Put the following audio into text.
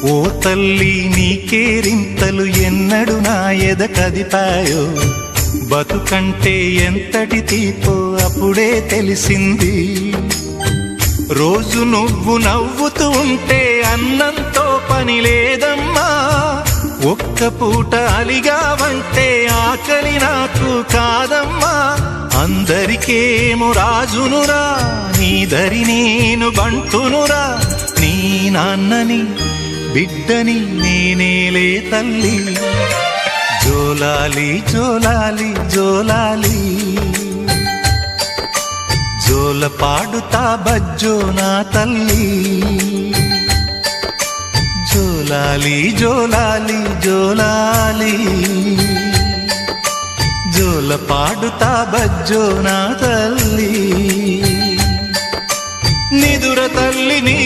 ఓ తల్లి నీకేరింతలు ఎన్నడు నా ఎద కదిపాయో, బతుకంటే ఎంతటి తీపో అప్పుడే తెలిసింది. రోజు నువ్వు నవ్వుతూ ఉంటే అన్నంతో పని లేదమ్మా, ఒక్క పూట అలిగావంటే ఆకలి నాకు కాదమ్మా. అందరికేమో రాజునురా, నీ దరి నేను బంటునురా, నీ నాన్నని బిడ్డని నేనేలే తల్లి. జోలాలి జోలాలి జోలాలి, జోల పాడుతా బజ్జో నా తల్లి. జోలాలి జోలాలి జోలాలి, జోల పాడుతా బజ్జో నా తల్లి. నిదుర తల్లి నీ